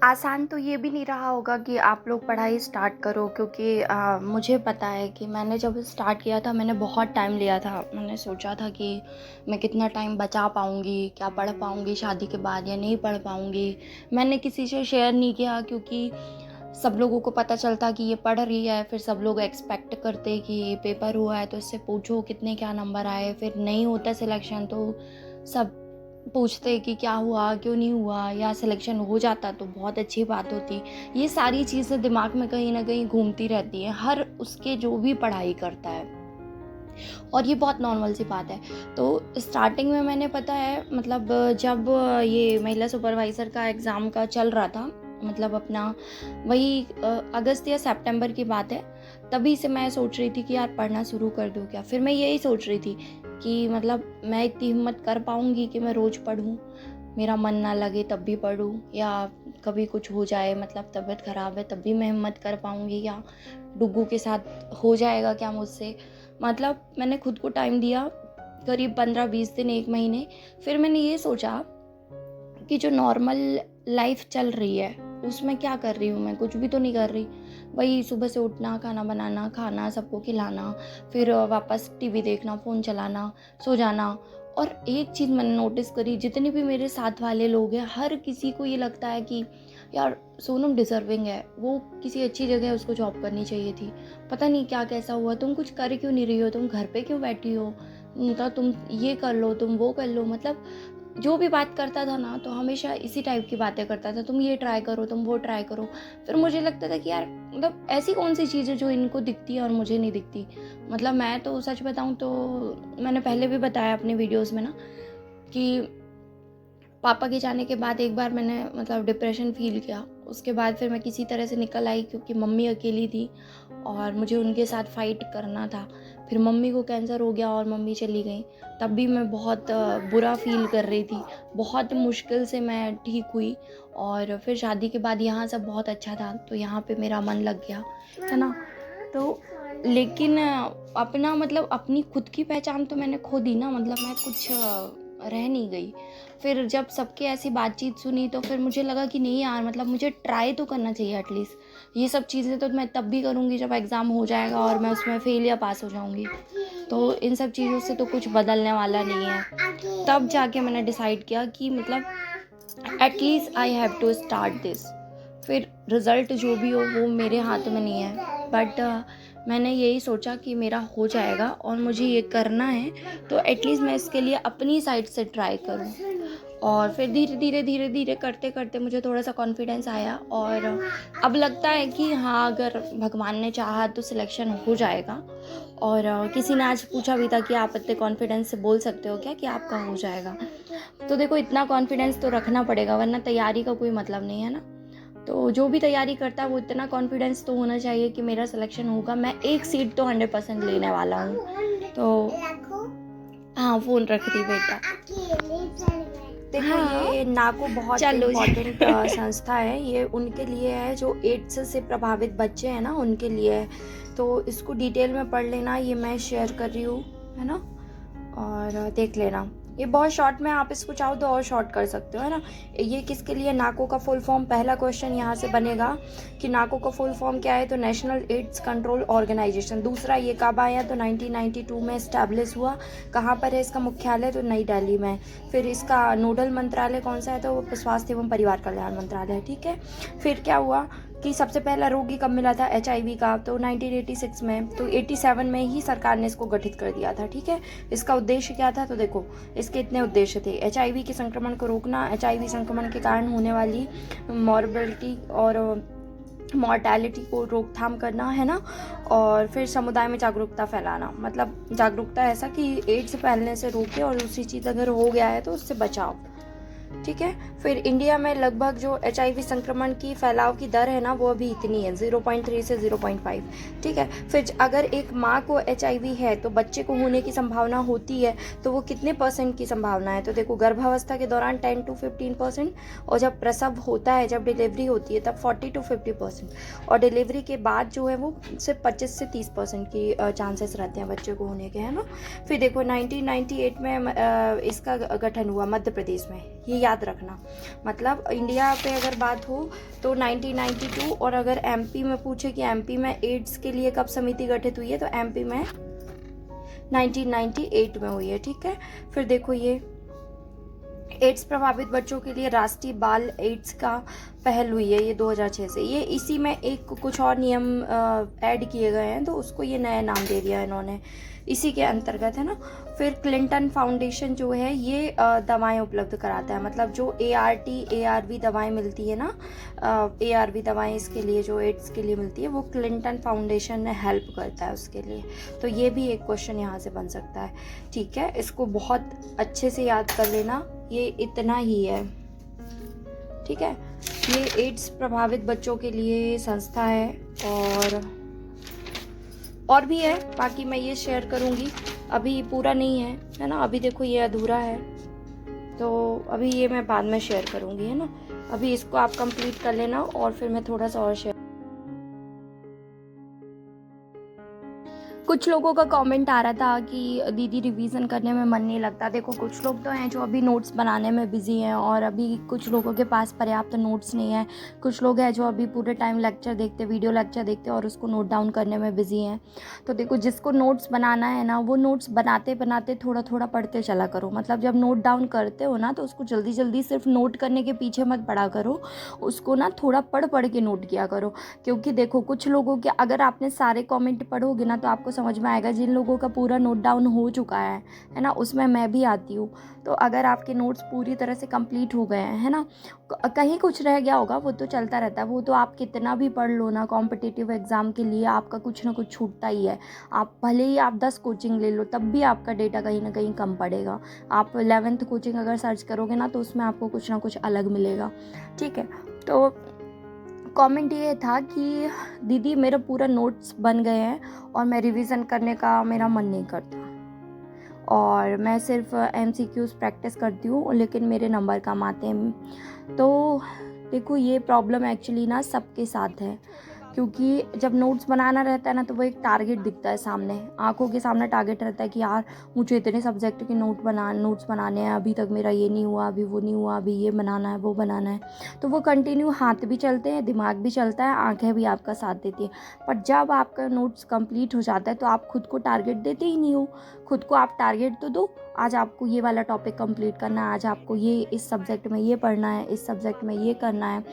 आसान तो ये भी नहीं रहा होगा कि आप लोग पढ़ाई स्टार्ट करो, क्योंकि मुझे पता है कि मैंने जब स्टार्ट किया था मैंने बहुत टाइम लिया था। मैंने सोचा था कि मैं कितना टाइम बचा पाऊँगी, क्या पढ़ पाऊँगी शादी के बाद या नहीं पढ़ पाऊँगी। मैंने किसी से शेयर नहीं किया, क्योंकि सब लोगों को पता चलता कि ये पढ़ रही है, फिर सब लोग एक्सपेक्ट करते कि ये पेपर हुआ है तो इससे पूछो कितने क्या नंबर आए। फिर नहीं होता सिलेक्शन तो सब पूछते कि क्या हुआ, क्यों नहीं हुआ, या सिलेक्शन हो जाता तो बहुत अच्छी बात होती। ये सारी चीज़ें दिमाग में कहीं न कहीं घूमती रहती हैं हर उसके जो भी पढ़ाई करता है, और ये बहुत नॉर्मल सी बात है। तो स्टार्टिंग में मैंने, पता है मतलब, जब ये महिला सुपरवाइज़र का एग्ज़ाम का चल रहा था, मतलब अपना वही अगस्त या सितंबर की बात है, तभी से मैं सोच रही थी कि यार पढ़ना शुरू कर दूँ क्या। फिर मैं यही सोच रही थी कि मतलब मैं इतनी हिम्मत कर पाऊँगी कि मैं रोज़ पढ़ूँ, मेरा मन ना लगे तब भी पढूँ, या कभी कुछ हो जाए, मतलब तबीयत ख़राब है तब भी मैं हिम्मत कर पाऊँगी, या डुग्गू के साथ हो जाएगा क्या मुझसे। मतलब मैंने खुद को टाइम दिया, करीब 15-20 दिन, 1 महीने। फिर मैंने ये सोचा कि जो नॉर्मल लाइफ चल रही है उसमें क्या कर रही हूँ मैं, कुछ भी तो नहीं कर रही। वही सुबह से उठना, खाना बनाना, खाना, सबको खिलाना, फिर वापस टीवी देखना, फ़ोन चलाना, सो जाना। और एक चीज़ मैंने नोटिस करी, जितने भी मेरे साथ वाले लोग हैं हर किसी को ये लगता है कि यार सोनम डिज़र्विंग है, वो किसी अच्छी जगह उसको जॉब करनी चाहिए थी। पता नहीं क्या कैसा हुआ, तुम कुछ कर क्यों नहीं रही हो, तुम घर पे क्यों बैठी हो, मतलब तुम ये कर लो, तुम वो कर लो। मतलब जो भी बात करता था ना, तो हमेशा इसी टाइप की बातें करता था, तुम ये ट्राई करो, तुम वो ट्राई करो। फिर मुझे लगता था कि यार मतलब ऐसी कौन सी चीज़ है जो इनको दिखती है और मुझे नहीं दिखती। मतलब मैं तो सच बताऊँ तो मैंने पहले भी बताया अपनी वीडियोस में ना कि पापा के जाने के बाद एक बार मैंने मतलब डिप्रेशन फ़ील किया। उसके बाद फिर मैं किसी तरह से निकल आई, क्योंकि मम्मी अकेली थी और मुझे उनके साथ फ़ाइट करना था। फिर मम्मी को कैंसर हो गया और मम्मी चली गई। तब भी मैं बहुत बुरा फ़ील कर रही थी। बहुत मुश्किल से मैं ठीक हुई, और फिर शादी के बाद यहाँ सब बहुत अच्छा था, तो यहाँ पे मेरा मन लग गया, है ना? तो लेकिन अपना मतलब अपनी खुद की पहचान तो मैंने खो दी ना, मतलब मैं कुछ रह नहीं गई। फिर जब सबकी ऐसी बातचीत सुनी तो फिर मुझे लगा कि नहीं यार, मतलब मुझे ट्राई तो करना चाहिए एटलीस्ट। ये सब चीज़ें तो मैं तब भी करूँगी जब एग्ज़ाम हो जाएगा और मैं उसमें फ़ेल या पास हो जाऊँगी। तो इन सब चीज़ों से तो कुछ बदलने वाला नहीं है। तब जाके मैंने डिसाइड किया कि मतलब at least I have to start this. फिर रिज़ल्ट जो भी हो वो मेरे हाथ में नहीं है, बट मैंने यही सोचा कि मेरा हो जाएगा और मुझे ये करना है, तो एटलीस्ट मैं इसके लिए अपनी साइड से ट्राई करूँ। और फिर धीरे धीरे करते-करते मुझे थोड़ा-सा कॉन्फिडेंस आया, और अब लगता है कि हाँ, अगर भगवान ने चाहा तो सिलेक्शन हो जाएगा। और किसी ने आज पूछा भी था कि आप इतने कॉन्फिडेंस से बोल सकते हो क्या कि आपका हो जाएगा? तो देखो, इतना कॉन्फिडेंस तो रखना पड़ेगा, वरना तैयारी का कोई मतलब नहीं है ना। तो जो भी तैयारी करता है वो इतना कॉन्फिडेंस तो होना चाहिए कि मेरा सिलेक्शन होगा। मैं एक सीट तो 100% लेने वाला हूँ। तो हाँ, फ़ोन रख दी बेटा। देखो, हाँ, ये नाको बहुत चलो जी। इम्पॉर्टेंट संस्था है। ये उनके लिए है जो एड्स से प्रभावित बच्चे हैं ना, उनके लिए है। तो इसको डिटेल में पढ़ लेना, ये मैं शेयर कर रही हूँ, है ना? और देख लेना। ये बहुत शॉर्ट में, आप इसको चाहो तो और शॉर्ट कर सकते हो, है ना? ये किसके लिए, नाको का फुल फॉर्म, पहला क्वेश्चन यहाँ से बनेगा कि नाको का फुल फॉर्म क्या है, तो नेशनल एड्स कंट्रोल ऑर्गेनाइजेशन। दूसरा, ये कब आया, तो 1992 में इस्टेब्लिश हुआ। कहाँ पर है इसका मुख्यालय, तो नई दिल्ली में। फिर इसका नोडल मंत्रालय कौन सा है, तो स्वास्थ्य एवं परिवार कल्याण मंत्रालय, ठीक है। फिर क्या हुआ कि सबसे पहला रोगी कब मिला था HIV का, तो 1986 में। तो 87 में ही सरकार ने इसको गठित कर दिया था, ठीक है। इसका उद्देश्य क्या था, तो देखो इसके इतने उद्देश्य थे: HIV के संक्रमण को रोकना, HIV संक्रमण के कारण होने वाली मॉर्बिलिटी और मॉर्टैलिटी को रोकथाम करना, है ना। और फिर समुदाय में जागरूकता फैलाना, मतलब जागरूकता ऐसा कि एड्स फैलने से रोके, और दूसरी चीज़ अगर हो गया है तो उससे बचाओ, ठीक है। फिर इंडिया में लगभग जो HIV संक्रमण की फैलाव की दर है ना, वो अभी इतनी है, 0.3 से 0.5, ठीक है। फिर अगर एक माँ को HIV है तो बच्चे को होने की संभावना होती है, तो वो कितने % की संभावना है, तो देखो गर्भावस्था के दौरान 10 to 15%, और जब प्रसव होता है, जब डिलीवरी होती है, तब 40 to 50%, और डिलीवरी के बाद जो है वो सिर्फ 25 से 30% की चांसेस रहते हैं बच्चे को होने के, है ना। फिर देखो 1998 में इसका गठन हुआ मध्य प्रदेश में, ये याद रखना। मतलब इंडिया पे अगर बात हो तो 1992, और अगर एमपी में पूछे कि एमपी में एड्स के लिए कब समिति गठित हुई है, तो एमपी में 1998 में हुई है। ठीक है, फिर देखो ये एड्स प्रभावित बच्चों के लिए राष्ट्रीय बाल एड्स का पहल हुई है, ये 2006 से। ये इसी में एक कुछ और नियम ऐड किए गए हैं, तो उसको ये नया नाम दे दिया इन्होंने, इसी के अंतर्गत है ना। फिर क्लिंटन फाउंडेशन जो है ये दवाएं उपलब्ध कराता है, मतलब जो ARV दवाएं मिलती है ना, ARV दवाएं इसके लिए जो एड्स के लिए मिलती है, वो क्लिंटन फाउंडेशन ने हेल्प करता है उसके लिए। तो ये भी एक क्वेश्चन यहाँ से बन सकता है। ठीक है, इसको बहुत अच्छे से याद कर लेना, ये इतना ही है। ठीक है, ये एड्स प्रभावित बच्चों के लिए संस्था है, और भी है, बाकी मैं ये शेयर करूँगी, अभी पूरा नहीं है ना, अभी देखो ये अधूरा है, तो अभी ये मैं बाद में शेयर करूँगी, है ना। अभी इसको आप कंप्लीट कर लेना और फिर मैं थोड़ा सा और शेयर। कुछ लोगों का कमेंट आ रहा था कि दीदी रिवीजन करने में मन नहीं लगता। देखो कुछ लोग तो हैं जो अभी नोट्स बनाने में बिज़ी हैं, और अभी कुछ लोगों के पास पर्याप्त नोट्स नहीं है। कुछ लोग हैं जो अभी पूरे टाइम लेक्चर देखते, वीडियो लेक्चर देखते और उसको नोट डाउन करने में बिज़ी हैं। तो देखो जिसको नोट्स बनाना है ना, वो नोट्स बनाते बनाते थोड़ा थोड़ा पढ़ते चला करो। मतलब जब नोट डाउन करते हो ना, तो उसको जल्दी जल्दी सिर्फ नोट करने के पीछे मत पढ़ा करो, उसको ना थोड़ा पढ़ पढ़ के नोट किया करो। क्योंकि देखो कुछ लोगों के, अगर आपने सारे कमेंट पढ़ोगे ना, तो आपको समझ में आएगा जिन लोगों का पूरा नोट डाउन हो चुका है ना, उसमें मैं भी आती हूँ। तो अगर आपके नोट्स पूरी तरह से कंप्लीट हो गए हैं, है ना, कहीं कुछ रह गया होगा, वो तो चलता रहता है, वो तो आप कितना भी पढ़ लो ना, कॉम्पिटिटिव एग्ज़ाम के लिए आपका कुछ ना कुछ छूटता ही है। आप भले ही आप 10 कोचिंग ले लो, तब भी आपका डेटा कहीं ना कहीं कम पड़ेगा। आप 11th कोचिंग अगर सर्च करोगे ना, तो उसमें आपको कुछ ना कुछ अलग मिलेगा। ठीक है, तो कमेंट ये था कि दीदी मेरा पूरा नोट्स बन गए हैं और मैं रिवीजन करने का मेरा मन नहीं करता, और मैं सिर्फ MCQs प्रैक्टिस करती हूँ, लेकिन मेरे नंबर कम आते हैं। तो देखो ये प्रॉब्लम एक्चुअली ना सबके साथ है, क्योंकि जब नोट्स बनाना रहता है ना, तो वो एक टारगेट दिखता है सामने, आंखों के सामने टारगेट रहता है कि यार मुझे इतने सब्जेक्ट के नोट्स बनाने हैं, अभी तक मेरा ये नहीं हुआ, अभी वो नहीं हुआ, अभी ये बनाना है, वो बनाना है। तो वो कंटिन्यू हाथ भी चलते हैं, दिमाग भी चलता है, आंखें भी आपका साथ देती है। पर जब आपका नोट्स कंप्लीट हो जाता है, तो आप खुद को टारगेट देते ही नहीं हो। खुद को आप टारगेट तो दो, आज आपको ये वाला टॉपिक कंप्लीट करना है, आज आपको ये इस सब्जेक्ट में ये पढ़ना है, इस सब्जेक्ट में ये करना है।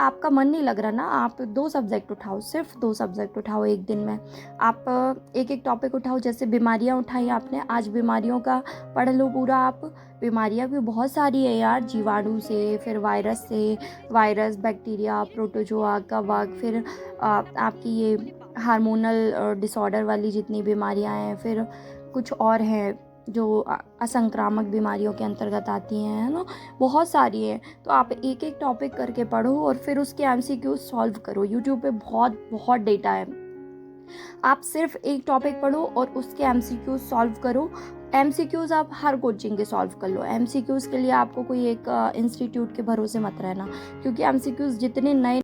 आपका मन नहीं लग रहा ना, आप 2 सब्जेक्ट उठाओ, सिर्फ 2 सब्जेक्ट उठाओ एक दिन में। आप एक एक टॉपिक उठाओ, जैसे बीमारियां उठाई आपने, आज बीमारियों का पढ़ लो पूरा आप। बीमारियां भी बहुत सारी है यार, जीवाणु से, फिर वायरस से, वायरस, बैक्टीरिया, प्रोटोजोआ, कवक, फिर आपकी ये हार्मोनल डिसऑर्डर वाली जितनी बीमारियां हैं, फिर कुछ और हैं जो असंक्रामक बीमारियों के अंतर्गत आती हैं, है ना, बहुत सारी हैं। तो आप एक एक टॉपिक करके पढ़ो और फिर उसके MCQ सॉल्व करो। यूट्यूब पे बहुत बहुत डेटा है, आप सिर्फ एक टॉपिक पढ़ो और उसके MCQ सॉल्व करो। MCQs आप हर कोचिंग के सॉल्व कर लो। MCQs के लिए आपको कोई एक इंस्टीट्यूट के भरोसे मत रहना, क्योंकि MCQs जितने नए